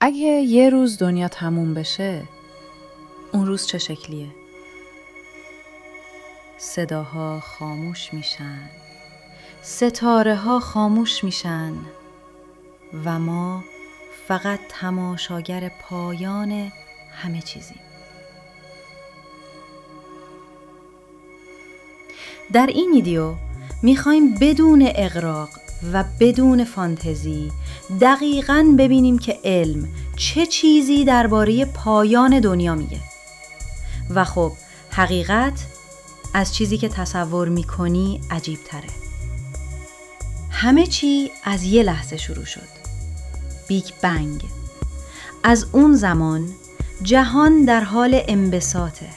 اگه یه روز دنیا تموم بشه، اون روز چه شکلیه؟ صداها خاموش میشن، ستاره ها خاموش میشن و ما فقط تماشاگر پایان همه چیزیم. در این ویدیو میخوایم بدون اغراق و بدون فانتزی دقیقاً ببینیم که علم چه چیزی درباره پایان دنیا میگه. و خب حقیقت از چیزی که تصور میکنی عجیب تره. همه چی از یه لحظه شروع شد. بیگ بنگ. از اون زمان جهان در حال انبساطه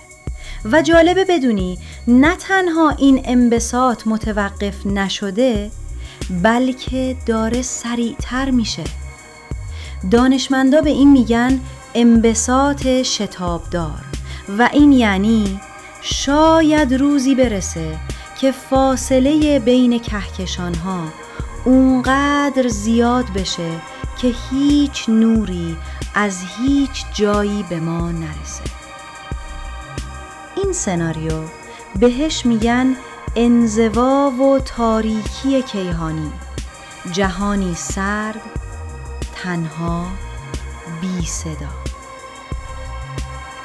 و جالبه بدونی نه تنها این انبساط متوقف نشده بلکه داره سریعتر میشه. دانشمندا به این میگن انبساط شتابدار و این یعنی شاید روزی برسه که فاصله بین کهکشان‌ها اونقدر زیاد بشه که هیچ نوری از هیچ جایی به ما نرسه. این سناریو بهش میگن انزوا و تاریکی کیهانی، جهانی سرد، تنها، بی صدا.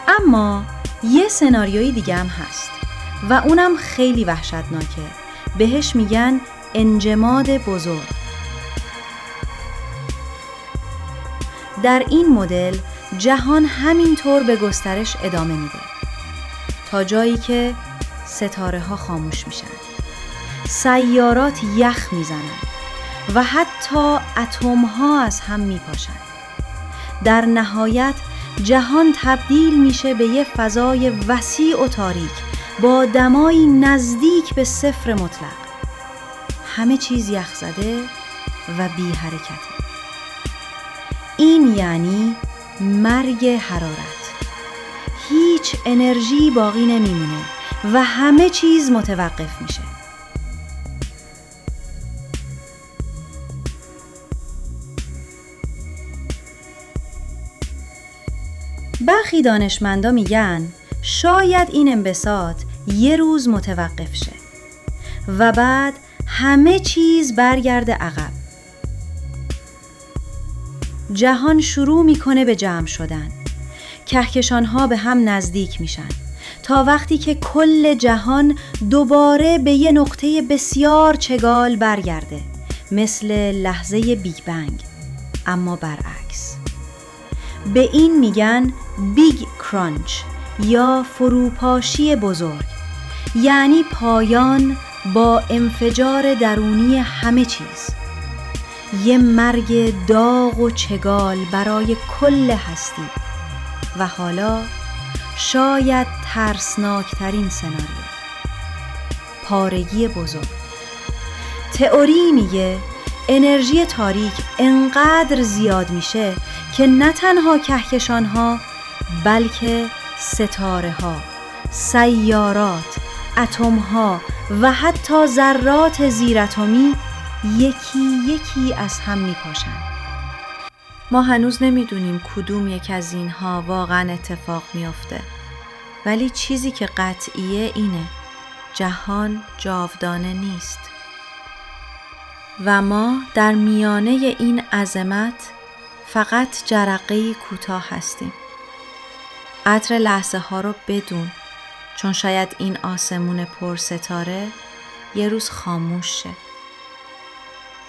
اما یه سناریوی دیگه هم هست و اونم خیلی وحشتناکه. بهش میگن انجماد بزرگ. در این مدل جهان همینطور به گسترش ادامه میده تا جایی که ستاره ها خاموش میشن، سیارات یخ میزنن و حتی اتم ها از هم میپاشن. در نهایت جهان تبدیل میشه به یه فضای وسیع و تاریک با دمایی نزدیک به صفر مطلق. همه چیز یخ زده و بی حرکته. این یعنی مرگ حرارت. هیچ انرژی باقی نمیمونه و همه چیز متوقف میشه. برخی دانشمندا میگن شاید این انبساط یه روز متوقف شه و بعد همه چیز برگرده عقب. جهان شروع میکنه به جمع شدن. کهکشان‌ها به هم نزدیک میشن تا وقتی که کل جهان دوباره به یه نقطه بسیار چگال برگرده، مثل لحظه بیگ بنگ اما برعکس. به این میگن بیگ کرانچ یا فروپاشی بزرگ، یعنی پایان با انفجار درونی همه چیز. یه مرگ داغ و چگال برای کل هستی. و حالا شاید ترسناکترین سناریو، پارگی بزرگ. تئوری میگه انرژی تاریک انقدر زیاد میشه که نه تنها کهکشان‌ها بلکه ستاره‌ها، سیارات، اتم‌ها و حتی ذرات زیراتمی یکی یکی از هم میپاشن. ما هنوز نمیدونیم کدوم یک از اینها واقعا اتفاق میفته، ولی چیزی که قطعیه اینه: جهان جاودانه نیست و ما در میانه این عظمت فقط جرقه‌ای کوتاه هستیم. عطر لحظه ها رو بدون، چون شاید این آسمون پر ستاره یه روز خاموش شه.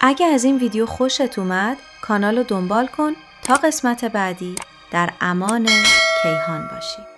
اگه از این ویدیو خوشت اومد کانال رو دنبال کن تا قسمت بعدی در امان کیهان باشی.